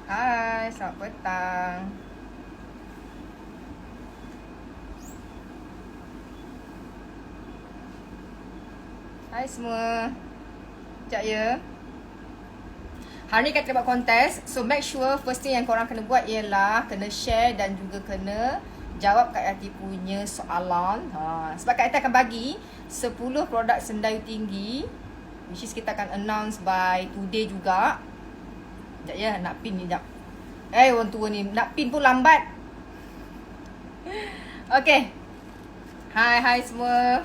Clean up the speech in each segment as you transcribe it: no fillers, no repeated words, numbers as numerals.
Hai, selamat petang. Hai semua. Sekejap ya. Hari ni kita buat kontes. So make sure first thing yang korang kena buat ialah kena share dan juga kena jawab Kak Yati punya soalan. Sebab Kak Yati akan bagi 10 produk Sendayu Tinggi, which is kita akan announce by today juga. Sekejap ya, nak pin ni sekejap. Orang tua ni, nak pin pun lambat. Okay. Hai semua.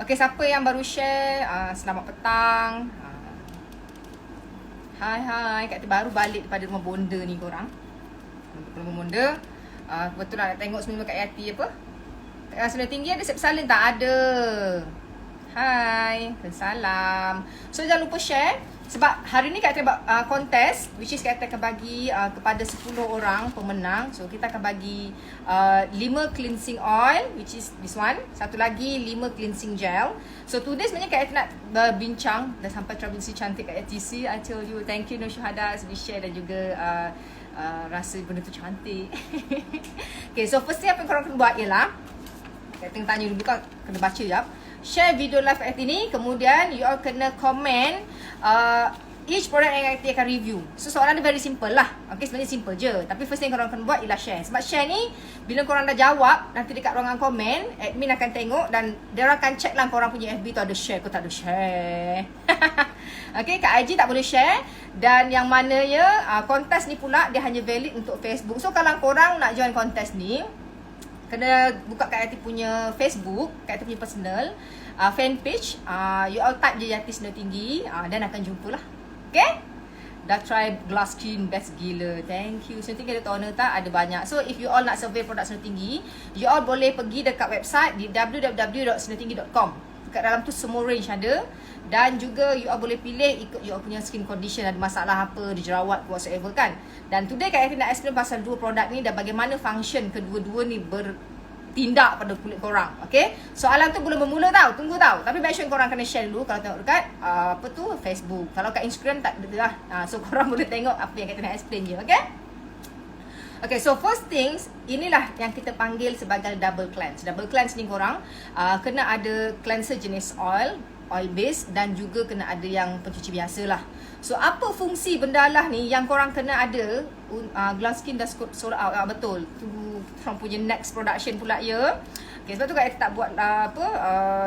Okay, siapa yang baru share, selamat petang. Hai, Kak Yati baru balik daripada rumah bonda ni korang. Rumah bonda. Kebetulan nak tengok semua Kak Yati apa? Sendayu Tinggi ada siap salin tak? Ada. Hai, salam. So jangan lupa share. Sebab hari ni Kak Yati buat kontes, which is Kak Yati akan bagi kepada 10 orang pemenang. So kita akan bagi 5 cleansing oil, which is this one. Satu lagi 5 cleansing gel. So today sebenarnya Kak Yati nak berbincang dan sampai travel si cantik Kak Yati. See, I told you. Thank you Nur Syuhada sudi share dan juga rasa benda tu cantik. Okay, so first apa yang korang kena buat ialah Kak Yati tanya dulu, kau kena baca jap. Share video live Kak Yati ni. Kemudian you all kena komen each product yang Kak Yati akan review. So soalan dia very simple lah. Okay, sebenarnya simple je. Tapi first yang korang kena buat ialah share. Sebab share ni bila korang dah jawab, nanti dekat ruangan komen, admin akan tengok dan dia akan check lah korang punya FB tu ada share ke tak ada share. Okay, kat IG tak boleh share. Dan yang mananya kontes ni pula dia hanya valid untuk Facebook. So kalau korang nak join kontes ni, kena buka Kak Yati punya Facebook, Kak Yati punya personal fan page. You all type je Yati Sendayu Tinggi, dan akan jumpa lah. Okay? Dah try glass skin, best gila. Thank you. Sendayu Tinggi ada toner tak? Ada banyak. So if you all nak survey produk Sendayu Tinggi, you all boleh pergi dekat website di www.sendayotinggi.com. Dekat dalam tu semua range ada. Dan juga you all boleh pilih ikut you all punya skin condition, ada masalah apa, di jerawat whatsoever kan. Dan today Kak Yati nak explain pasal dua produk ni dan bagaimana function kedua-dua ni bertindak pada kulit korang. Okay, soalan tu belum bermula tau, tunggu tau. Tapi make sure korang kena share dulu kalau tengok dekat apa tu, Facebook. Kalau kat Instagram tak ada lah. So korang boleh tengok apa yang Kak Yati nak explain je. Okay. Okay, so first things, inilah yang kita panggil sebagai double cleanse. Double cleanse ni korang kena ada cleanser jenis oil base, dan juga kena ada yang pencuci biasa lah. So apa fungsi benda lah ni yang korang kena ada? Glass skin dah sold out. Betul. Tu korang punya next production pula ya. Okay, sebab tu Kak Yati tak buat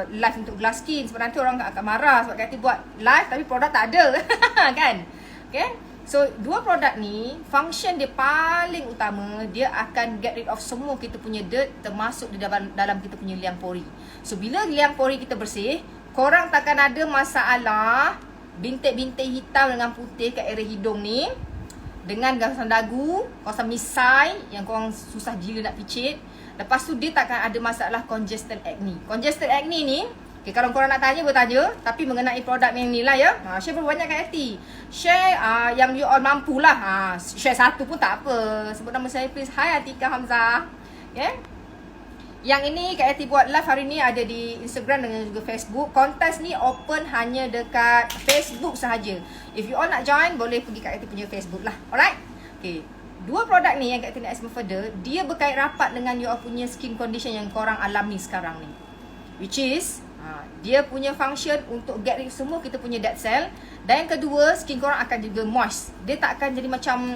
live untuk glass skin. Sebab nanti orang akan marah sebab Kak Yati buat live tapi produk tak ada. Kan? Okay. So dua produk ni function dia paling utama, dia akan get rid of semua kita punya dirt, termasuk di dalam kita punya liang pori. So bila liang pori kita bersih, korang takkan ada masalah bintik-bintik hitam dengan putih kat area hidung ni, dengan kawasan dagu, kawasan misai yang korang susah gila nak picit. Lepas tu dia takkan ada masalah congested acne. Congested acne ni, okay, kalau korang nak tanya, bertanya. Tapi mengenai produk yang ni lah ya. Share berapa banyak Kak Yati. Share yang you all mampu lah. Share satu pun tak apa. Sebut nama saya please. Hai Atika Hamzah. Okay. Yang ini Kak Yati buat live hari ni ada di Instagram dan juga Facebook. Kontes ni open hanya dekat Facebook sahaja. If you all nak join, boleh pergi Kak Yati punya Facebook lah. Alright? Okay. Dua produk ni yang Kak Yati nak explain further, dia berkait rapat dengan you all punya skin condition yang korang alami sekarang ni. Which is, dia punya function untuk get rid semua kita punya dead cell. Dan yang kedua, skin korang akan juga moist. Dia tak akan jadi macam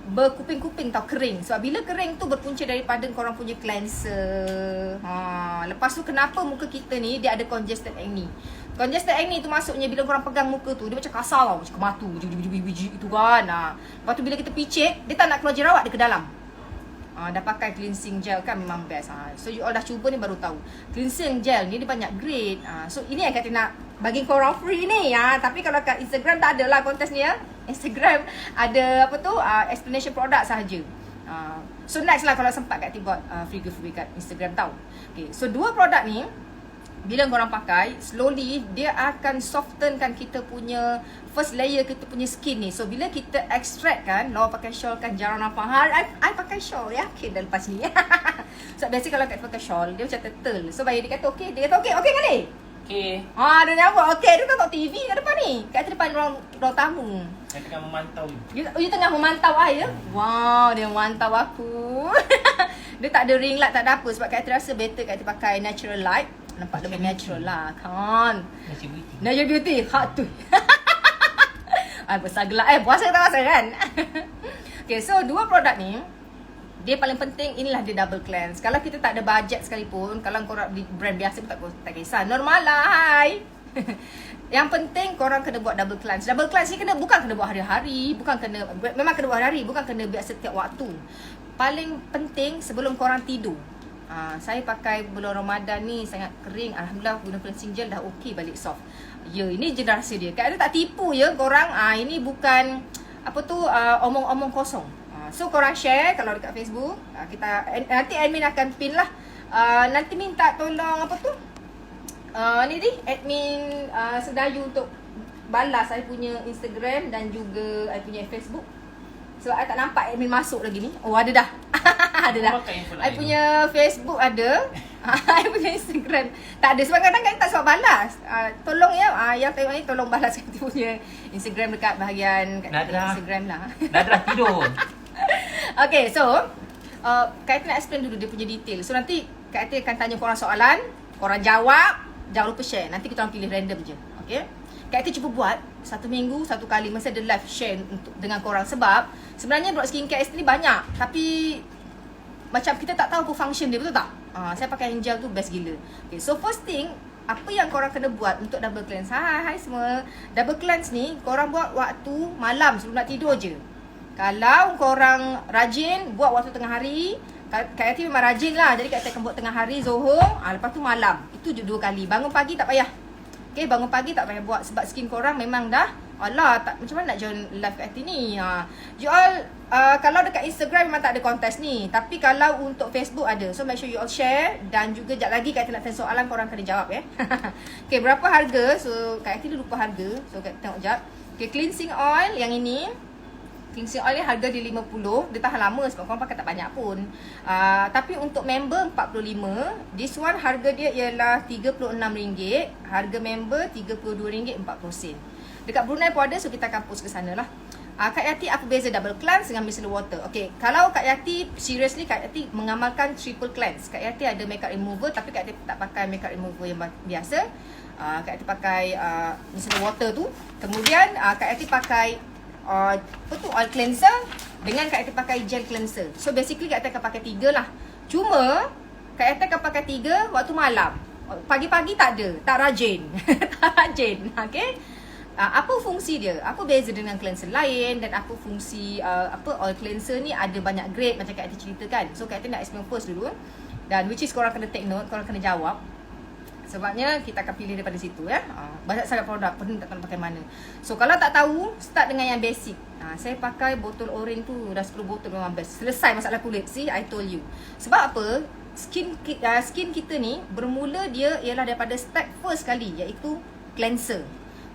berkuping-kuping tau, kering. Sebab bila kering tu berpunca daripada korang punya cleanser. Lepas tu kenapa muka kita ni dia ada congested acne. Congested acne tu maksudnya bila korang pegang muka tu dia macam kasar tau, macam kematu, biji-biji itu kan. Lepas tu bila kita picit, dia tak nak keluar jerawat dia ke dalam. Dah pakai cleansing gel kan memang best. So you all dah cuba ni baru tahu. Cleansing gel ni dia banyak grade. So ini yang Kak Yati nak bagi korang free ni. Tapi kalau kat Instagram tak ada lah kontes ni ya. Instagram ada apa tu, explanation produk sahaja. So next lah kalau sempat Kak Yati buat free giveaway kat Instagram tau. Okay, so dua produk ni bila korang pakai, slowly dia akan softenkan kita punya first layer kita punya skin ni. So bila kita extract kan, lawa pakai shawl kan, jarang nampak. I pakai shawl ya, okay dah lepas ni. So biasa kalau Kak pakai shawl, dia macam turtle. So bayar dia kata okay, dia kata okay kali. Okay. Dia nampak okay, dia tengok TV kat depan ni. ni. Kak Ati depan ruang tamu. Saya tengah memantau. You tengah memantau I ya? Wow, dia memantau aku. Dia tak ada ring light, tak ada apa. Sebab Kak Ati rasa better Kak Ati pakai natural light. Nampak lebih natural lah, kan? Natural beauty, hot tu. Besar gelap puasa tak rasa kan? Okay, so dua produk ni, dia paling penting, inilah dia double cleanse. Kalau kita tak ada bajet sekalipun, kalau korang beli brand biasa pun tak kisah. Normal lah, hai. Yang penting korang kena buat double cleanse. Double cleanse ni bukan kena buat hari-hari, memang kena buat hari-hari, bukan kena buat setiap waktu. Paling penting sebelum korang tidur. Saya pakai bulan Ramadan ni sangat kering. Alhamdulillah guna cleansing gel dah okey balik soft. Ya, ini je rahsia dia. Kak Ati tak tipu ya korang. Ini bukan omong-omong kosong. So korang share kalau dekat Facebook. Nanti admin akan pin lah. Nanti minta tolong ni admin Sedayu untuk balas saya punya Instagram dan juga saya punya Facebook. Sebab saya tak nampak admin masuk lagi ni. Oh, ada dah. Ada dah. Saya punya Facebook ada. Saya punya Instagram tak ada. Sebab kadang-kadang tak sempat balas. Tolong ya, yang tengok ni tolong balas Kak Ati punya Instagram dekat bahagian Instagram lah. Dah tidur. Okay, so Kak Ati nak explain dulu dia punya detail. So nanti Kak Ati akan tanya korang soalan, korang jawab, jangan lupa share. Nanti kita orang pilih random je. Okay, Kak Ati cuba buat satu minggu satu kali masa ada live share dengan korang. Sebab sebenarnya produk skincare ni banyak, tapi macam kita tak tahu apa function dia, betul tak? Saya pakai yang gel tu best gila. Okay, so first thing, apa yang korang kena buat untuk double cleanse? Hai semua. Double cleanse ni korang buat waktu malam sebelum nak tidur je. Kalau korang rajin buat waktu tengah hari, Kak Ati memang rajin lah. Jadi Kak Ati akan buat tengah hari, Zohor, lepas tu malam. Itu je 2 kali. Bangun pagi tak payah. Okay, bangun pagi tak payah buat. Sebab skin korang memang dah, alah, macam mana nak join live Kak Ati ni? You all, kalau dekat Instagram memang tak ada kontes ni. Tapi kalau untuk Facebook ada. So make sure you all share. Dan juga sekejap lagi Kak Ati nak tanya soalan, korang kena jawab ya. Okay, berapa harga? So Kak Ati lupa harga. So Kak Ati tengok sekejap. Okay, cleansing oil yang ini. Cleansing oil ni harga dia 50. Dia tahan lama sebab korang pakai tak banyak pun. Tapi untuk member 45. This one harga dia ialah RM36. Harga member RM32.40. Dekat Brunei pun ada, so kita akan post ke sana lah. Kak Yati, apa beza double cleanse dengan micellar water? Okay, kalau Kak Yati, seriously Kak Yati mengamalkan triple cleanse. Kak Yati ada makeup remover, tapi Kak Yati tak pakai makeup remover yang biasa. Kak Yati pakai micellar water tu. Kemudian Kak Yati pakai oil cleanser dengan Kak Yati pakai gel cleanser. So basically Kak Yati akan pakai 3 lah. Cuma Kak Yati akan pakai 3 waktu malam. Pagi-pagi tak ada, tak rajin. Tak rajin, okay? Apa fungsi dia? Apa beza dengan cleanser lain? Dan apa fungsi oil cleanser ni ada banyak grade macam Kak Ati ceritakan. So Kak Ati nak explain first dulu. Dan which is korang kena take note, korang kena jawab. Sebabnya kita akan pilih daripada situ ya. Banyak sangat produk, pening tak tahu pakai mana. So kalau tak tahu, start dengan yang basic. Saya pakai botol orange tu, dah 10 botol memang best. Selesai masalah kulit. See, I told you. Sebab apa? Skin kita ni bermula dia ialah daripada step first kali, iaitu cleanser.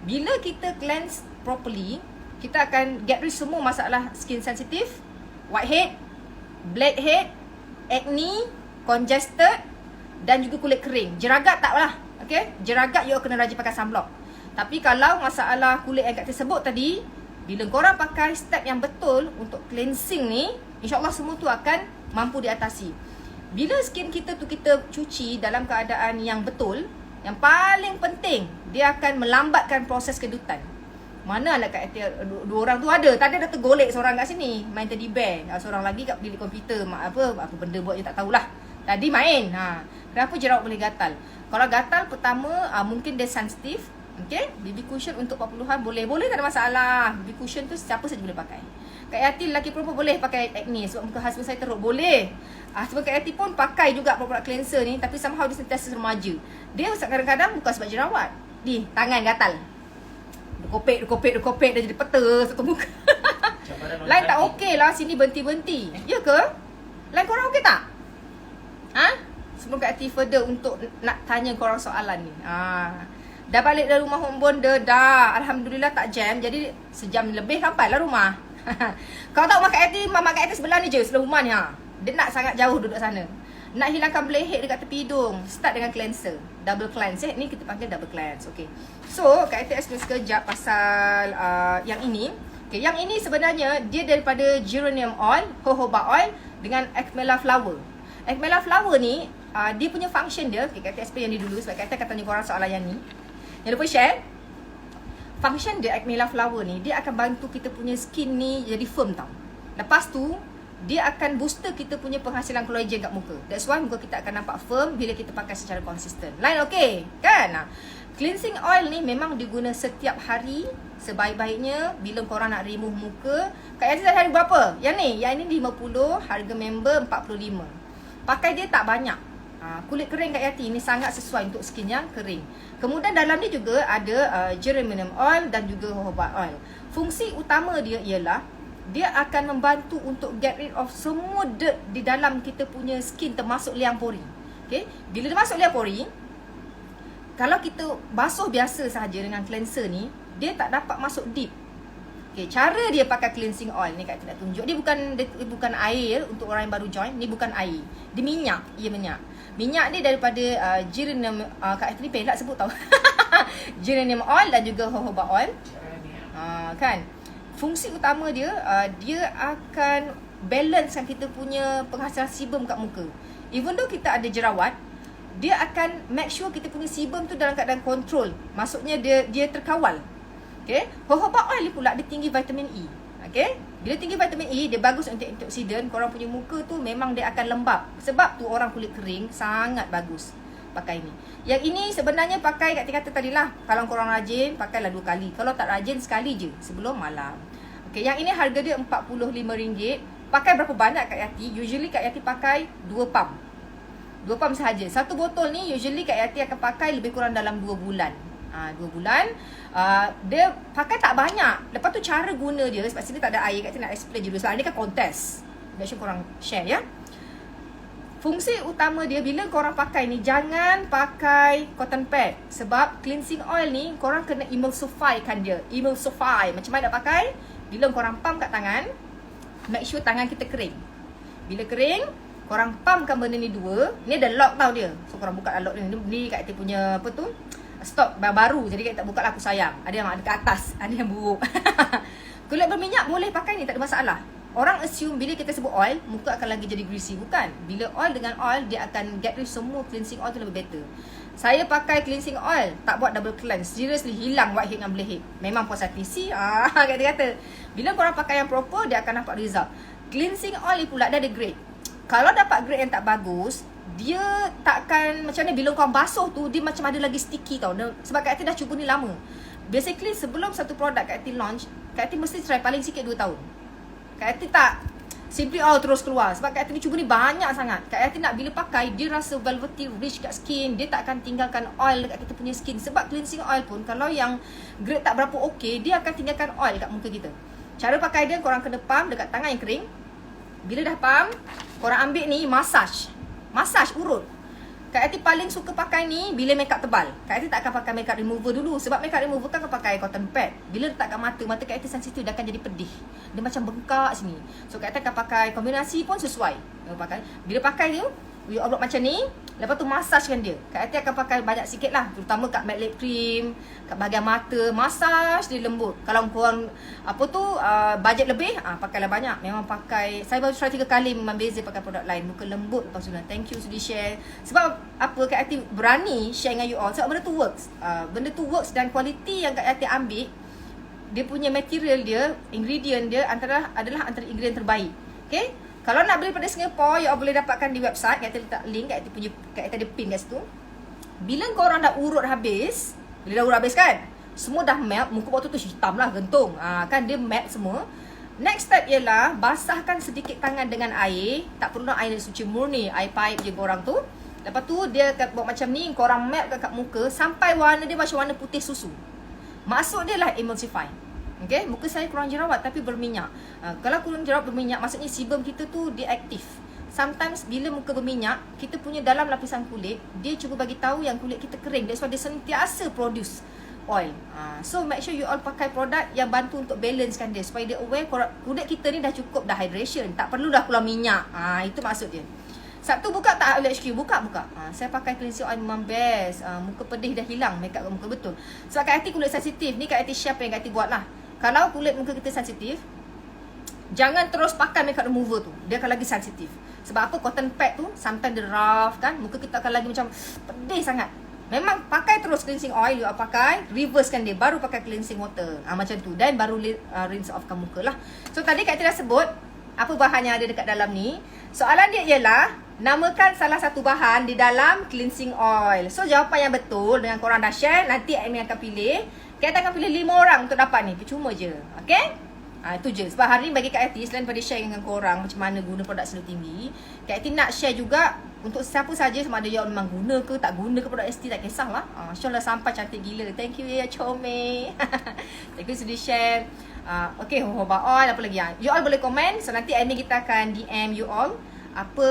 Bila kita cleanse properly, kita akan get rid semua masalah skin sensitive, whitehead, blackhead, acne, congested dan juga kulit kering. Jeragat tak lah. Okay? Jeragat you kena rajin pakai sunblock. Tapi kalau masalah kulit yang Kak sebut tadi, bila korang pakai step yang betul untuk cleansing ni, insyaAllah semua tu akan mampu diatasi. Bila skin kita tu kita cuci dalam keadaan yang betul, yang paling penting, dia akan melambatkan proses kedutan. Mana lah Kak Ati, dua orang tu ada. Tadi ada tergolek seorang kat sini, main teddy bear. Seorang lagi kat bilik komputer, apa benda buat je tak tahulah. Tadi main. Kenapa jerawat boleh gatal? Kalau gatal pertama, mungkin dia sensitif. Okay, BB cushion untuk 40-an boleh tak ada masalah. BB cushion tu siapa saja boleh pakai. Kak Yati lelaki perempuan boleh pakai acne sebab muka husband saya teruk, boleh. Sebab Kak Yati pun pakai juga produk cleanser ni, tapi somehow dia sentiasa remaja. Dia kadang-kadang bukan sebab jerawat. Di tangan gatal. Dekopek dah jadi peta satu muka. Lain tak okey lah, sini benti-benti. Ya ke? Lain korang okey tak? Sebelum Kak Yati further untuk nak tanya korang soalan ni. Dah balik dari rumah home bonda dah. Alhamdulillah tak jam. Jadi sejam lebih sampailah rumah. Kau tahu Mak Kak Yati sebelah ni je, sebelah rumah ni. Dia nak sangat jauh duduk sana. Nak hilangkan blackhead dekat tepi hidung, start dengan cleanser. Double cleanse ni kita panggil double cleanse. Okay. So, Kak Eti explain sekejap pasal yang ini. Okay, yang ini sebenarnya dia daripada geranium oil, jojoba oil dengan Acmella flower. Acmella flower ni dia punya function dia, okay, Kak Eti explain yang ni dulu sebab Kak Eti akan tanya korang soalan yang ni. Jangan lupa share. Function dia Acmella flower ni, dia akan bantu kita punya skin ni jadi firm tau. Lepas tu dia akan booster kita punya penghasilan kolagen kat muka. That's why muka kita akan nampak firm bila kita pakai secara konsisten. Lain okey? Kan? Cleansing oil ni memang diguna setiap hari. Sebaik-baiknya bila korang nak remove muka. Kak Yati dah hari berapa? Yang ni 50, harga member 45. Pakai dia tak banyak. Kulit kering Kak Yati ni sangat sesuai untuk skin yang kering. Kemudian dalam ni juga ada geranium oil dan juga jojoba oil. Fungsi utama dia ialah dia akan membantu untuk get rid of semua dirt di dalam kita punya skin termasuk liang pori. Okay? Bila dia masuk liang pori, kalau kita basuh biasa sahaja dengan cleanser ni, dia tak dapat masuk deep. Okay, cara dia pakai cleansing oil ni Kak Tina tunjuk. Dia bukan air untuk orang yang baru join. Ni bukan air. Dia minyak. Ia minyak. Minyak ni daripada geranium, Kak Tina pelak sebut tau. Geranium oil dan juga jojoba oil. Kan? Fungsi utama dia, dia akan balancekan kita punya penghasilan sebum kat muka. Even though kita ada jerawat, dia akan make sure kita punya sebum tu dalam keadaan kontrol. Maksudnya dia terkawal. Okay? Jojoba oil ni pula dia tinggi vitamin E. Okay? Bila tinggi vitamin E, dia bagus untuk antioksidan. Korang punya muka tu memang dia akan lembab. Sebab tu orang kulit kering sangat bagus pakai ni. Yang ini sebenarnya pakai kat kata tadilah, kalau korang rajin pakailah 2 kali. Kalau tak rajin sekali je sebelum malam. Okey, yang ini harga dia RM45. Pakai berapa banyak Kak Yati? Usually Kak Yati pakai 2 pump. 2 pump sahaja. Satu botol ni usually Kak Yati akan pakai lebih kurang dalam 2 bulan. 2 bulan. Dia pakai tak banyak. Lepas tu cara guna dia, sebab sini tak ada air, Kak Yati nak explain je dulu. Sebab ni kan kontes. Make sure korang share ya. Fungsi utama dia bila korang pakai ni, jangan pakai cotton pad. Sebab cleansing oil ni korang kena emulsifykan dia. Emulsify. Macam mana nak pakai? Bila korang pump kat tangan, make sure tangan kita kering. Bila kering, korang pumpkan benda ni 2. Ni ada lock tau dia. So korang buka lock ni. Ni Kak Ati punya apa tu, stok baru. Jadi Kak Ati tak buka lah, aku sayang. Ada yang ada kat atas, ada yang buruk. Kulit berminyak boleh pakai ni, tak ada masalah. Orang assume bila kita sebut oil, muka akan lagi jadi greasy. Bukan. Bila oil dengan oil, dia akan get rid semua cleansing oil tu lebih better. Saya pakai cleansing oil, tak buat double cleanse. Seriously, hilang whitehead dengan blackhead. Memang puas hati. Kata-kata. Bila korang pakai yang proper, dia akan nampak result. Cleansing oil ni pula, dia ada grade. Kalau dapat grade yang tak bagus, dia takkan, macam mana bila korang basuh tu, dia macam ada lagi sticky tau. Sebab Kak Ati dah cuba ni lama. Basically, sebelum satu produk Kak Ati launch, Kak Ati mesti try paling sikit 2 tahun. Kak Ati tak simply terus keluar. Sebab Kak Ati ni cuba ni banyak sangat. Kak Ati nak bila pakai, dia rasa velvety, rich kat skin. Dia tak akan tinggalkan oil dekat kita punya skin. Sebab cleansing oil pun, kalau yang grade tak berapa okey, dia akan tinggalkan oil dekat muka kita. Cara pakai dia, korang kena pump dekat tangan yang kering. Bila dah pump, korang ambil ni, massage. Massage urut. Kak Ati paling suka pakai ni bila makeup tebal. Kak Ati tak akan pakai makeup remover dulu. Sebab makeup remover kan akan pakai cotton pad. Bila letak kat mata, mata Kak Ati sensitif, dia akan jadi pedih. Dia macam bengkak sini. So Kak Ati akan pakai kombinasi pun sesuai. Bila pakai tu, you upload macam ni. Lepas tu masagekan dia. Kak Ati akan pakai banyak sikit lah. Terutama kat matte lip cream, kat bahagian mata. Massage dia lembut. Kalau korang bajet lebih, pakailah banyak. Memang pakai, saya baru try 3 kali, memang beza pakai produk lain. Muka lembut lepas tu. Thank you sudi share. Sebab apa Kak Ati berani share dengan you all. Sebab benda tu works. Benda tu works dan kualiti yang Kak Ati ambil, dia punya material dia, ingredient dia adalah antara ingredient terbaik. Okay? Kalau nak beli pada Singapore, you all boleh dapatkan di website. Kak Ati letak link, Kak Ati ada pin kat situ. Bila korang dah urut habis, bila dah urut habis kan, semua dah melt, muka waktu tu hitam lah, gentung. Kan dia melt semua. Next step ialah basahkan sedikit tangan dengan air. Tak perlu nak air suci murni, air pipe je korang tu. Lepas tu dia akan buat macam ni, korang melt kat muka sampai warna dia macam warna putih susu. Maksud dia lah emulsify. Okay, muka saya kurang jerawat tapi berminyak. Kalau kurang jerawat berminyak, maksudnya sebum kita tu dia aktif. Sometimes bila muka berminyak, kita punya dalam lapisan kulit, dia cuba bagi tahu yang kulit kita kering. That's why dia sentiasa produce oil. So make sure you all pakai produk yang bantu untuk balancekan dia. Supaya dia aware kulit kita ni dah cukup, dah hydration. Tak perlu dah keluar minyak. Itu maksud dia. Sabtu buka tak outlet HQ? Buka. Saya pakai cleansing oil memang best. Muka pedih dah hilang, makeup kat muka betul. Sebab Kak Ati kulit sensitif. Ni Kak Ati share apa yang Kak Ati buat lah. Kalau kulit muka kita sensitif, jangan terus pakai makeup remover tu. Dia akan lagi sensitif. Sebab apa? Cotton pad tu sometimes dia rough kan. Muka kita akan lagi macam pedih sangat. Memang pakai terus cleansing oil, you pakai, reversekan dia, baru pakai cleansing water. Macam tu. Dan baru rinse offkan muka lah. So tadi Kak Ati dah sebut apa bahan yang ada dekat dalam ni. Soalan dia ialah, namakan salah satu bahan di dalam cleansing oil. So jawapan yang betul dengan korang dah share, nanti admin akan pilih. Kita akan pilih 5 orang untuk dapat ni. Percuma je. Okay? Itu je. Sebab hari ni bagi Kak Ati, selain pada share dengan korang macam mana guna produk Slow Tinggi, Kak Ati nak share juga untuk siapa saja, sama ada yang memang guna ke tak guna ke produk ST, tak kisahlah. InsyaAllah sampai cantik gila. Thank you ya Chome. Thank you sudah share. Okay, jojoba oil, apa lagi yang you all boleh komen. So nanti admin kita akan DM you all apa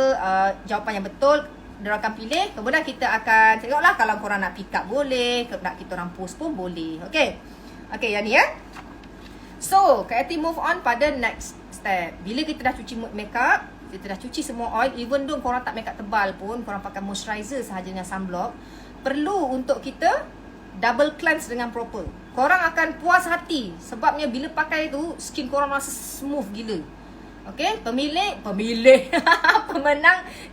jawapan yang betul diorang akan pilih. Kemudian kita akan tengoklah, kalau korang nak pick up boleh, nak kita orang post pun boleh. Okay, yang ni ya. So Kak Ati move on pada next step. Bila kita dah cuci makeup, kita dah cuci semua oil, even though korang tak makeup tebal pun, korang pakai moisturizer sahaja dengan sunblock, perlu untuk kita double cleanse dengan proper. Korang akan puas hati sebabnya bila pakai tu skin korang rasa smooth gila. Okay, pemenang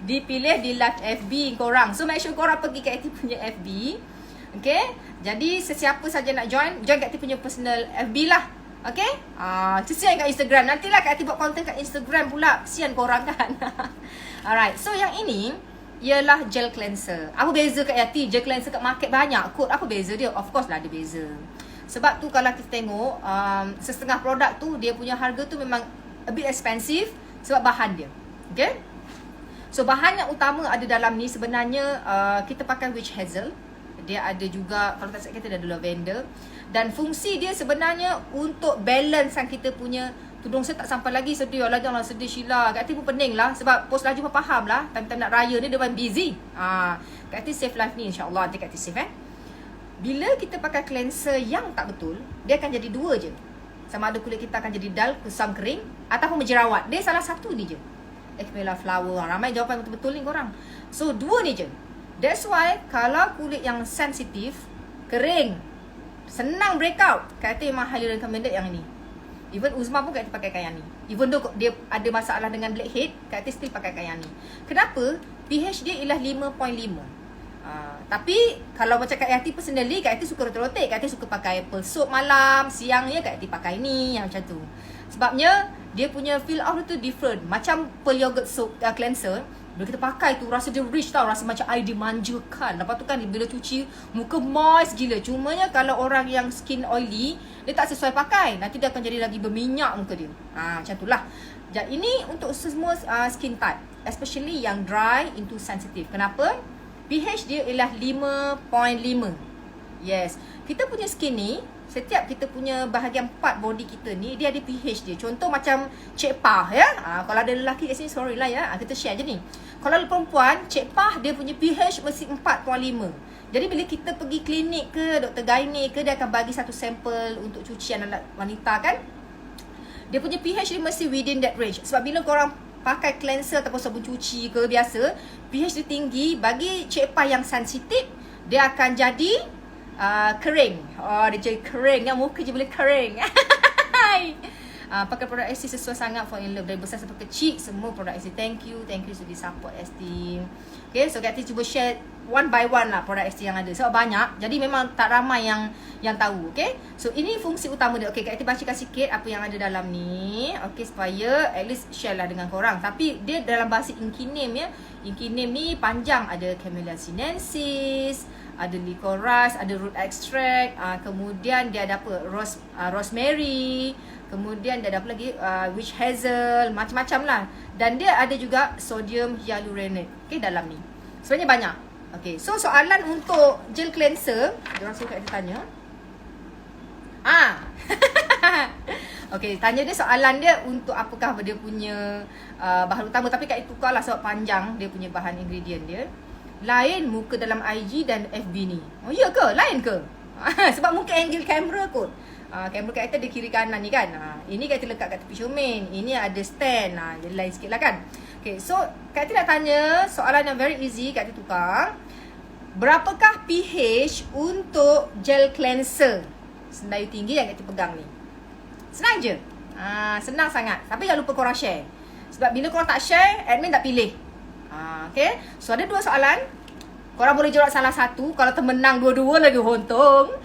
dipilih di live FB korang. So make sure korang pergi Kak Ati punya FB. Okay, jadi sesiapa saja nak join Kak Ati punya personal FB lah. Okay, kesian kat Instagram. Nantilah Kak Ati buat konten kat Instagram pula. Kesian korang kan. Alright, so yang ini ialah gel cleanser. Apa beza Kak Ati? Gel cleanser kat market banyak kot. Apa beza dia? Of course lah ada beza. Sebab tu kalau kita tengok setengah produk tu, dia punya harga tu memang a bit expensive sebab bahan dia. Okay, so bahan yang utama ada dalam ni sebenarnya kita pakai witch hazel. Dia ada juga, kalau tak salah kita ada lavender. Dan fungsi dia sebenarnya untuk balance kan kita punya tudung saya tak sampai lagi. Sedih lah, janganlah sedih Sheila. Kak Ati pun pening lah sebab post laju pun faham lah. Time-time nak raya ni dia pun busy. Kak Ati save life ni, insyaAllah nanti Kak Ati save Bila kita pakai cleanser yang tak betul, dia akan jadi dua je. Sama ada kulit kita akan jadi dull, kusam, kering, ataupun menjerawat. Dia salah satu ni je. Ecmela flower. Ramai jawapan betul-betul ni korang. So dua ni je. That's why kalau kulit yang sensitif, kering, senang breakout, Kak Ati memang highly recommended yang ni. Even Uzma pun Kak Ati pakai yang ni. Even though dia ada masalah dengan blackhead, Kak Ati still pakai yang ni. Kenapa? pH dia ialah 5.5. Tapi kalau macam Kak Ati personally, Kak Ati suka rotate. Kak Ati suka pakai pearl soap malam, siangnya Kak Ati pakai ni, yang macam tu. Sebabnya dia punya feel out tu different. Macam pearl yogurt soap cleanser, bila kita pakai tu rasa dia rich tau, rasa macam air dimanjakan. Lepas tu kan bila cuci muka moist gila. Cumanya kalau orang yang skin oily, dia tak sesuai pakai, nanti dia akan jadi lagi berminyak muka dia. Macam tu lah. Jadi ini untuk semua skin type, especially yang dry into sensitive. Kenapa? pH dia ialah 5.5. Yes, kita punya skin ni, setiap kita punya bahagian part body kita ni, dia ada pH dia. Contoh macam Cik Pah ya. Kalau ada lelaki kat sini, sorry lah ya. Kita share je ni. Kalau perempuan, Cik Pah dia punya pH mesti 4.5. Jadi bila kita pergi klinik ke, doktor gynae ke, dia akan bagi satu sampel untuk cucian anak wanita kan. Dia punya pH dia mesti within that range. Sebab bila korang pakai cleanser ataupun sabun cuci ke biasa, pH dia tinggi, bagi Cik Pah yang sensitif, dia akan jadi kering. Dia jadi kering. Yang muka je boleh kering. Pakai produk ST sesuai sangat for in love. Dari besar sampai kecil, semua produk ST. Thank you sudah support ST. Okay, so Kak Ati cuba share one by one lah produk ST yang ada. Sebab banyak, jadi memang tak ramai yang tahu. Okay, so ini fungsi utama dia. Okay, Kak Ati bacakan sikit apa yang ada dalam ni. Okay, supaya at least share lah dengan korang. Tapi dia dalam bahasa Inky name ya. Inky name ni panjang. Ada Camellia sinensis, ada licorice, ada root extract, kemudian dia ada apa? Rosemary, kemudian dia ada apa lagi? Witch hazel, macam-macam lah. Dan dia ada juga sodium hyaluronate. Okay, dalam ni. Sebenarnya banyak. Okay, so soalan untuk gel cleanser, dia orang suka kita tanya. Okay, tanya dia soalan dia untuk apakah dia punya bahan utama. Tapi Kak Ati tukarlah sebab panjang dia punya bahan ingredient dia. Lain muka dalam IG dan FB ni. Oh ya ke? Lain ke? Sebab muka angle kamera kot. Kamera karakter di kiri kanan ni kan. Ini karakter lekat kat tepi cermin. Ini ada stand. Jadi lain sikit lah kan. Okay, so karakter nak tanya soalan yang very easy karakter tukar. Berapakah pH untuk gel cleanser Senayu Tinggi yang karakter pegang ni? Senang je. Senang sangat. Tapi jangan lupa korang share. Sebab bila korang tak share, admin tak pilih. Okay. So ada 2 soalan. Korang boleh jawab salah satu. Kalau termenang dua-dua lagi untung.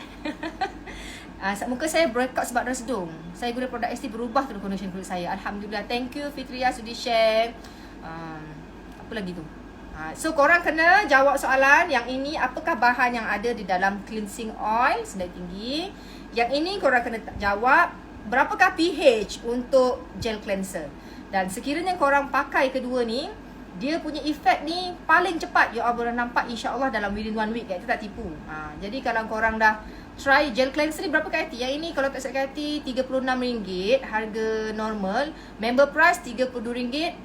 Muka saya breakout sebab dalam sedung. Saya guna produk ST berubah tu condition kulit saya. Alhamdulillah. Thank you Fitria sudi share. Apa lagi tu? So korang kena jawab soalan. Yang ini apakah bahan yang ada di dalam cleansing oil Senayu Tinggi. Yang ini korang kena jawab berapakah pH untuk gel cleanser. Dan sekiranya korang pakai kedua ni, dia punya efek ni paling cepat. You all boleh nampak insya-Allah dalam within 1 week. Kita tak tipu. Jadi kalau korang dah try gel cleanser ni berapa kati? Yang ini kalau tak silap kati RM36 harga normal. Member price RM32.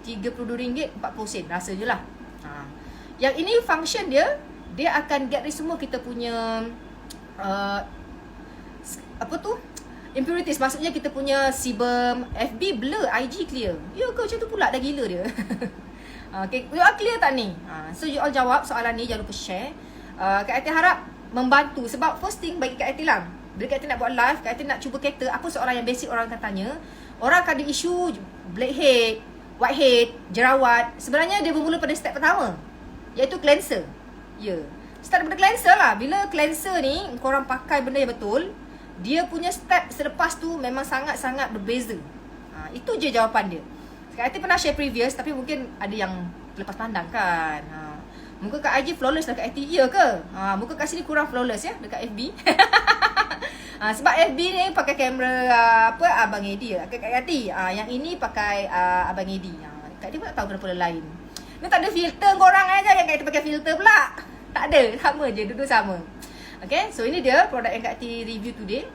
RM32 40 sen. Rasa je lah. Yang ini function dia akan get rid semua kita punya apa tu? Impurities. Maksudnya kita punya sebum, FB blur, IG clear. Ya ke macam tu pula? Dah gila dia. Okay, you all clear tak ni? So you all jawab soalan ni. Jangan lupa share. Kak Ati harap membantu. Sebab first thing bagi Kak Ati lah, bila Kak Ati nak buat live, Kak Ati nak cuba cater apa soalan yang basic orang akan tanya. Orang akan ada isu blackhead, whitehead, jerawat. Sebenarnya dia bermula pada step pertama, iaitu cleanser. Ya, start daripada cleanser lah. Bila cleanser ni korang pakai benda yang betul, dia punya step selepas tu memang sangat-sangat berbeza. Itu je jawapan dia. Kak Ati pernah share previous, tapi mungkin ada yang lepas pandang kan. Muka kat IG flawless lah Kak Ati. Ya ke? Muka kat sini kurang flawless ya, dekat FB. Sebab FB ni pakai kamera Abang Edi lah, Kak Ati. Yang ini pakai Abang Edi. Kak Ati pun tak tahu kenapa lain. Ni tak ada filter korang aja yang Kak Ati pakai filter pula. Tak ada, sama je, duduk sama. Okay, so ini dia produk yang Kak Ati review today.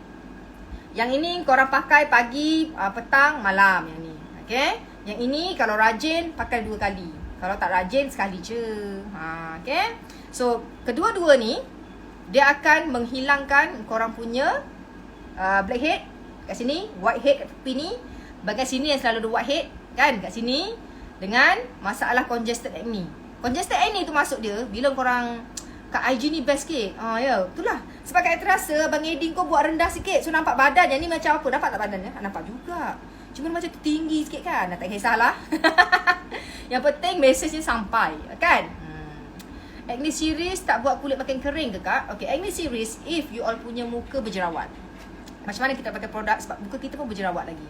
Yang ini korang pakai pagi, petang, malam yang ni. Okay, yang ini kalau rajin pakai 2 kali. Kalau tak rajin sekali je. Okay, so kedua-dua ni dia akan menghilangkan korang punya blackhead kat sini, whitehead kat tepi ni. Bahagian sini yang selalu ada whitehead kan kat sini, dengan masalah congested acne. Congested acne tu masuk dia bila korang kat IG ni best sikit. Ya, itulah. Sebab Kak terasa Abang Edi kau buat rendah sikit, so nampak badan. Yang ni macam apa? Nampak tak badan dia? Nampak juga. Cuma macam tinggi sikit kan. Tak kisahlah. Yang penting mesejnya sampai, kan? Acne series tak buat kulit makin kering ke Kak? Okay, acne series if you all punya muka berjerawat. Macam mana kita pakai produk sebab muka kita pun berjerawat lagi.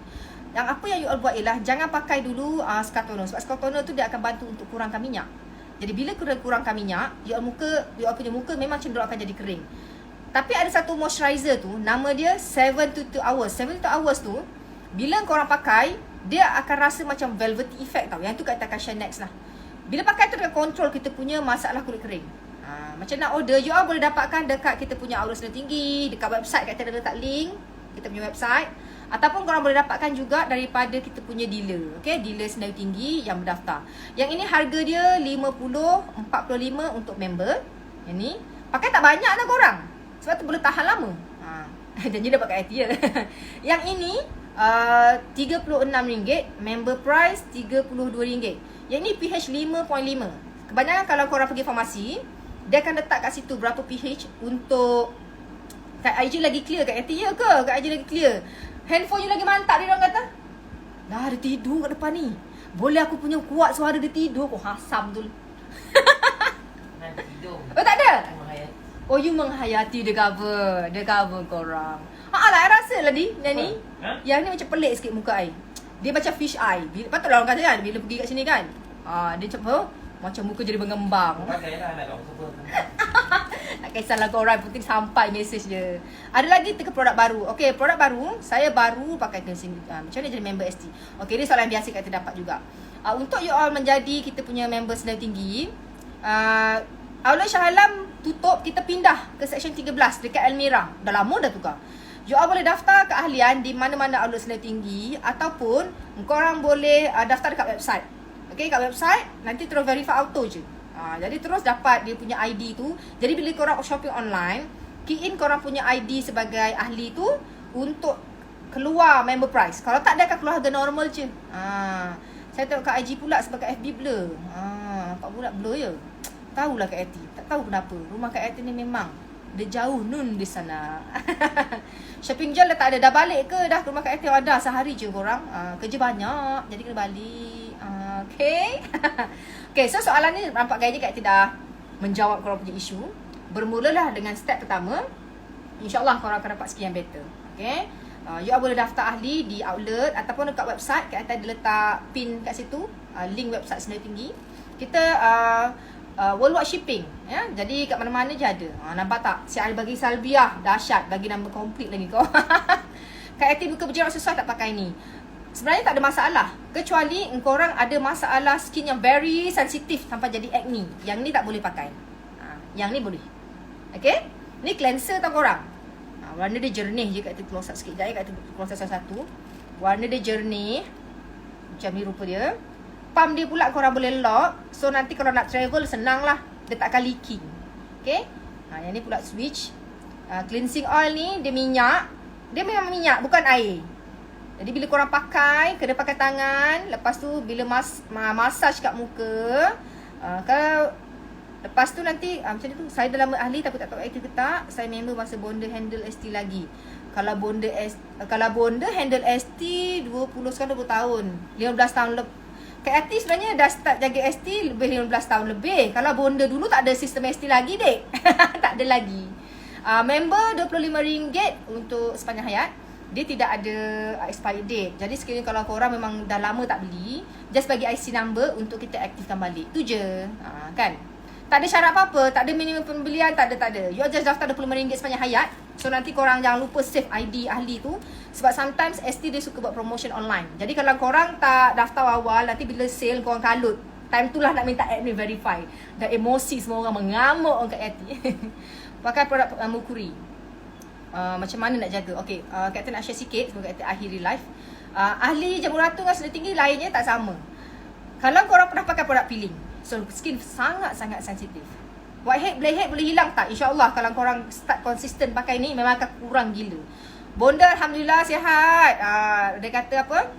Yang apa yang you all buat ialah jangan pakai dulu scar toner. Sebab scar toner tu dia akan bantu untuk kurangkan minyak. Jadi bila kurangkan minyak, you all punya muka memang cenderung akan jadi kering. Tapi ada satu moisturizer tu, nama dia 72 hours. 72 hours tu, bila korang pakai, dia akan rasa macam velvety effect tau. Yang tu kat Takasha Next lah. Bila pakai tu dia control kita punya masalah kulit kering. Macam nak order, you all boleh dapatkan dekat kita punya Aura Senayu Tinggi, dekat website kat kita ada letak link, kita punya website. Ataupun korang boleh dapatkan juga daripada kita punya dealer. Okay, dealer Senayu Tinggi yang berdaftar. Yang ini harga dia 50, 45 untuk member. Yang ni, pakai tak banyak lah korang. Sebab tu boleh tahan lama. Janji dapat kat hati ya. Yang ini RM36, member price RM32. Yang ni pH 5.5. Kebanyakan kalau korang pergi farmasi, dia akan letak kat situ berapa pH untuk. Kat IG lagi clear, kat hati ya ke? Kat IG lagi clear. Handphone you lagi mantap dia orang kata. Dah ada tidur kat depan ni. Boleh aku punya kuat suara dia tidur. Kau hasam tu. Tidur. Oh tak ada? Menghayati. Oh you menghayati dia cover. Dia cover korang. Lah I rasa lah yang ni. Yang ni macam pelik sikit muka I. Dia macam fish eye. Patutlah orang kata kan bila pergi kat sini kan. Dia macam apa? Macam muka jadi mengembang. Pakailah nak cover. Tak kisahlah korang, penting sampai mesej dia. Ada lagi 3 produk baru. Okay, produk baru, saya baru pakai cleansing. Macam mana jadi member ST? Okay, ni soalan yang biasa kita dapat juga. Untuk you all menjadi kita punya member Senayu Tinggi, Aula Shah Alam tutup, kita pindah ke section 13 dekat Almira. Dah lama dah tukar. You all boleh daftar keahlian di mana-mana Aula Senayu Tinggi, ataupun korang boleh daftar dekat website. Okay, kat website nanti terus verify auto je. Jadi terus dapat dia punya ID tu. Jadi bila korang shopping online, key in korang punya ID sebagai ahli tu untuk keluar member price. Kalau tak ada akan keluar harga normal je. Saya tengok kat IG pula sebagai FB blur. Nampak pula blur je. Tahulah Kak Eti. Tak tahu kenapa. Rumah Kak Eti ni memang dia jauh nun di sana. Shopping Jol dah tak ada. Dah balik ke dah ke rumah Kak Eti? Ada sehari je korang. Kerja banyak. Jadi kena balik. Okay. Okay, so soalan ni nampak gaya Kak Eti dah menjawab korang punya isu. Bermulalah dengan step pertama. InsyaAllah korang akan dapat sekian better. Okay. You boleh daftar ahli di outlet ataupun dekat website. Kat atas dia letak pin kat situ, link website Senarai Tinggi. Kita worldwide shipping ya. Jadi kat mana-mana je ada. Nampak tak? Si Ali bagi salbiah dahsyat, bagi nama komplit lagi kau. Kak Eti buka berjerak sesuai tak pakai ni. Sebenarnya tak ada masalah, kecuali korang ada masalah skin yang very sensitif sampai jadi acne. Yang ni tak boleh pakai. Yang ni boleh. Okay? Ni cleanser tau korang. Warna dia jernih je. Kat Eti close up sikit. Sekejap Kat Eti close up satu. Warna dia jernih. Macam ni rupa dia. Pump dia pula korang boleh lock. So nanti kalau nak travel senang lah. Dia tak akan leaking. Okay. Yang ni pula switch. Cleansing oil ni dia minyak. Dia memang minyak, bukan air. Jadi bila korang pakai, kena pakai tangan. Lepas tu bila massage kat muka, kalau lepas tu nanti macam ni tu. Saya dah lama ahli tapi tak tahu aktif ke tak. Saya member masa bonda handle ST lagi. Kalau bonda handle ST 20 tahun, 15 tahun Kak Eti sebenarnya dah start jaga ST lebih 15 tahun lebih. Kalau bonda dulu tak ada sistem ST lagi dek. Tak ada lagi. Member RM25 untuk sepanjang hayat. Dia tidak ada expiry date. Jadi sekiranya kalau korang memang dah lama tak beli, just bagi IC number untuk kita aktifkan balik. Tu je. Kan? Tak ada syarat apa-apa, tak ada minimum pembelian, tak ada. You just daftar RM25 sepanjang hayat. So nanti korang jangan lupa save ID ahli tu. Sebab sometimes ST dia suka buat promotion online. Jadi kalau korang tak daftar awal, nanti bila sale korang kalut. Time tu lah nak minta admin verify. Dan emosi semua orang mengamuk orang kat ST. Pakai produk Mercury. Macam mana nak jaga? Okay, Kak Tia nak share sikit sebelum Kak Tia akhiri live. Ahli jamur ratu dengan Senarai Tinggi lainnya tak sama. Kalau korang pernah pakai produk peeling, so skin sangat-sangat sensitif. Whitehead, blackhead boleh hilang tak? InsyaAllah kalau korang start konsisten pakai ni, memang akan kurang gila. Bonda Alhamdulillah sihat. Dia kata apa?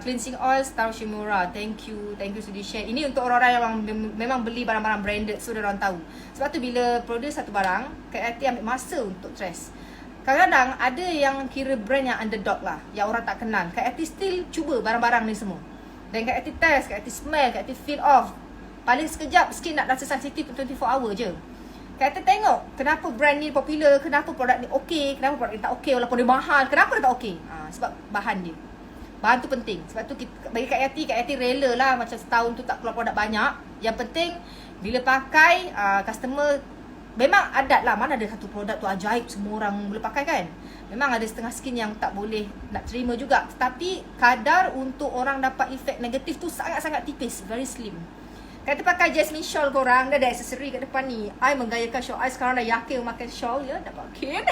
Cleansing oil Star Shimura. Thank you Sudi share. Ini untuk orang-orang yang memang beli barang-barang branded. So orang tahu. Sebab tu bila produce satu barang, Kak Tia ambil masa untuk test. Kadang-kadang ada yang kira brand yang underdog lah, yang orang tak kenal. Kak Tia still cuba barang-barang ni semua. Dan Kak Tia test, Kak Tia smell, Kak Tia feel off. Paling sekejap skin nak rasa sensitif 24 hour je. Kak Tia tengok kenapa brand ni popular, kenapa produk ni okey, kenapa produk ni tak okey walaupun dia mahal. Kenapa dia tak okey? Sebab bahan dia. Bahan tu penting. Sebab tu bagi Kak Tia rela lah macam setahun tu tak keluar produk banyak. Yang penting bila pakai customer memang adat lah. Mana ada satu produk tu ajaib semua orang boleh pakai kan. Memang ada setengah skin yang tak boleh nak terima juga. Tetapi kadar untuk orang dapat efek negatif tu sangat-sangat tipis. Very slim. Kata pakai Jasmine shawl korang, dia ada aksesori kat depan ni. I menggayakan shawl. I sekarang dah yakin memakai shawl ya. Dah yakin.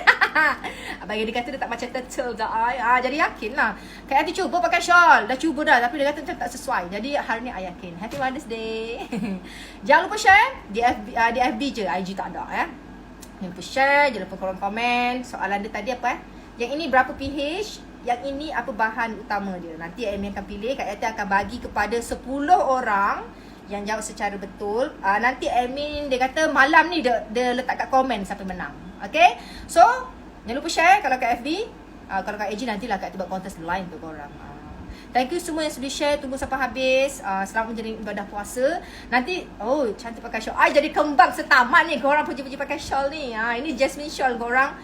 Bagi dia kata dia tak macam turtle dah I. Jadi yakin lah. Kak Ati cuba pakai shawl. Dah cuba dah. Tapi dia kata macam tak sesuai. Jadi hari ni I yakin. Happy Mother's Day. Jangan lupa share. Di FB je. IG tak ada ya. Jangan lupa share. Jangan lupa korang komen. Soalan dia tadi apa Yang ini berapa pH? Yang ini apa bahan utama dia? Nanti admin akan pilih. Kak Ati akan bagi kepada 10 orang yang jawab secara betul. Nanti admin dia kata malam ni dia letak kat komen siapa menang. Okay. So jangan lupa share kalau kat FB. Kalau kat AG nantilah Kak buat kontes lain tu korang. Thank you semua yang sudah share. Tunggu sampai habis. Selamat menjalani ibadah puasa. Nanti cantik pakai shawl. I jadi kembang setaman ni. Korang puji-puji pakai shawl ni. Ini Jasmine shawl korang.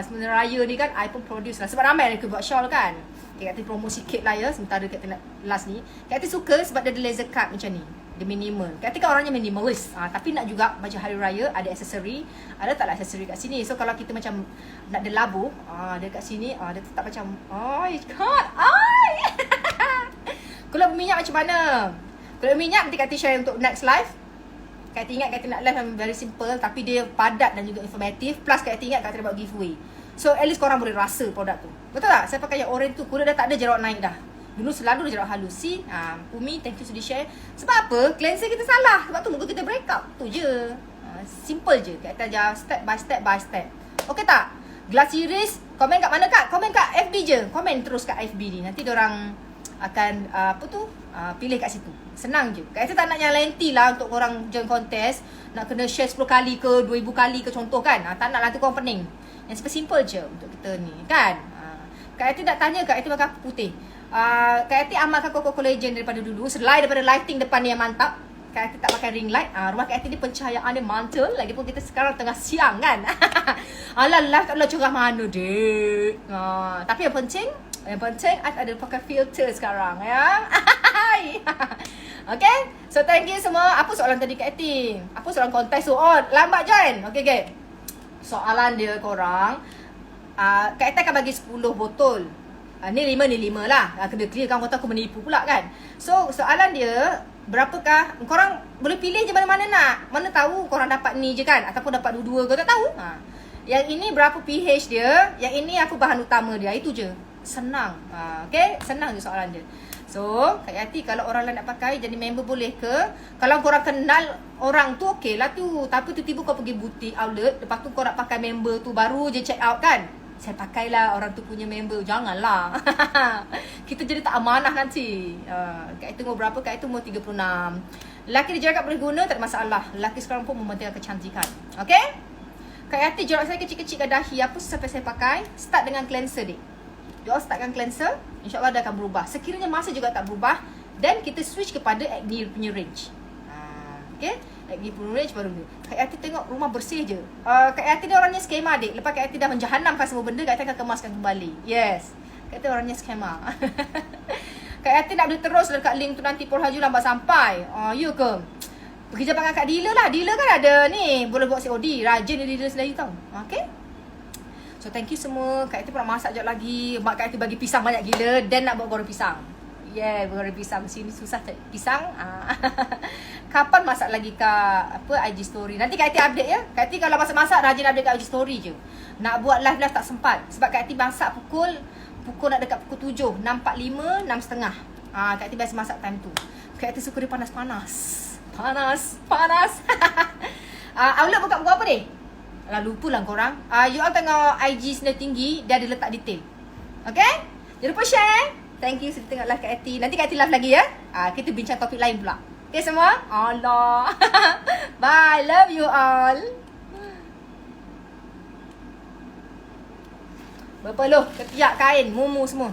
Sebenarnya raya ni kan I pun produce lah. Sebab ramai yang buat shawl kan. Kak Ati promo sikit lah ya. Sementara Kak Ati nak last ni. Kak Ati suka sebab dia ada laser cut macam ni. Dia minimal. Kak Ati kan orangnya minimalist. Tapi nak juga macam hari raya ada aksesori. Ada taklah aksesori kat sini. So kalau kita macam nak ada labu. Dia kat sini. Dia tetap macam. Kulub minyak macam mana? Kulub minyak nanti Kak Ati share untuk next live. Kak Ati ingat Kak Ati nak live yang very simple. Tapi dia padat dan juga informatif. Plus Kak Ati ingat Kak Ati buat giveaway. So at least korang boleh rasa produk tu. Betul tak? Saya pakai yang orange tu. Kulit dah tak ada jerawat naik dah. Dulu selalu ada jerawat halus. See? Umi, thank you sudah share. Sebab apa? Cleanser kita salah. Sebab tu muka kita break up. Tu je. Simple je. Kita ajar step by step by step. Okey tak? Glass series, komen kat mana Kak? Komen kat FB je. Komen terus kat FB ni. Nanti diorang akan pilih kat situ. Senang je. Kak Etta tak nak yang lengthy lah untuk korang join contest. Nak kena share 10 kali ke 2000 kali ke contoh kan. Tak nak lah tu korang pening. Yang simple je untuk kita ni kan. Kak Etta nak tanya Kak Etta pakai apa putih. Kak Etta amalkan Coco Collagen daripada dulu. Selain daripada lighting depan ni yang mantap. Kak Etta tak pakai ring light. Rumah Kak Etta ni pencahayaan dia mantul. Lagipun kita sekarang tengah siang kan. Alah live tak boleh cerah mana dek. Tapi yang penting I ada pakai filter sekarang ya. Okay. So thank you semua. Apa soalan tadi Kak Etta? Apa soalan kontes tu? Oh lambat join. Okay. Soalan dia korang. Kak Etta akan bagi 10 botol. Ni 5 lah. Kena clear kan, kau tahu aku menipu pula kan. So soalan dia, berapakah korang boleh pilih je mana-mana nak. Mana tahu korang dapat ni je kan, ataupun dapat dua-dua, kau tak tahu. Yang ini berapa pH dia, yang ini aku bahan utama dia. Itu je. Senang. Okay, senang je soalan dia. So, Kak Yati, kalau orang lain nak pakai jadi member boleh ke? Kalau korang kenal orang tu okey lah tu. Tapi tiba-tiba kau pergi butik outlet, lepas tu kau nak pakai member tu, baru je check out kan. Saya pakailah orang tu punya member. Janganlah. Kita jadi tak amanah nanti. Kak Etta umur berapa? Kak Etta umur 36. Lelaki dia cakap boleh guna, tak ada masalah. Lelaki sekarang pun mementingkan kecantikan. Okay? Kak Etta, jerawat saya kecil-kecil kat dahi. Apa sampai saya pakai? Start dengan cleanser dek. Diorang startkan cleanser, InsyaAllah dia akan berubah. Sekiranya masa juga tak berubah, then kita switch kepada acne punya range. Okay? Acne punya range baru ni. Kak Yati tengok rumah bersih je. Kak Yati dia orangnya skema dek. Lepas Kak Yati dah menjahanamkan semua benda, Kak Yati akan kemaskan kembali. Yes. Kak Yati orangnya skema. Kak Yati nak beli terus dekat link tu nanti Pol Haju lambat sampai. You ke? Pergi jumpa dengan Kak dealer lah. Dealer kan ada ni, boleh buat COD. Rajin dia dealer sendiri tau. Okay? So thank you semua. Kak Etta pun nak masak sekejap lagi. Mak Kak Etta bagi pisang banyak gila. Dan nak buat goreng pisang. Yeah, goreng pisang. Sini susah cari pisang. Kapan masak lagi Kak IG story? Nanti Kak Etta update ya. Kak Etta kalau masak-masak rajin update kat IG story je. Nak buat live tak sempat. Sebab Kak Etta masak pukul nak dekat pukul 7. 6.45, 6.30. Kak Etta biasa masak time tu. Kak Etta suka dia panas-panas. Panas. Outlet buka pukul apa ni? Alah, lupa lah korang. You all tengok IG Sinar Tinggi, dia ada letak detail. Okay? Jangan lupa share. Thank you sudah tengok live Kak Etta. Nanti Kak Etta live lagi ya. Kita bincang topik lain pula. Okay semua? Allah. Bye. Love you all. Berpeluh, ketiak kain, mumu semua.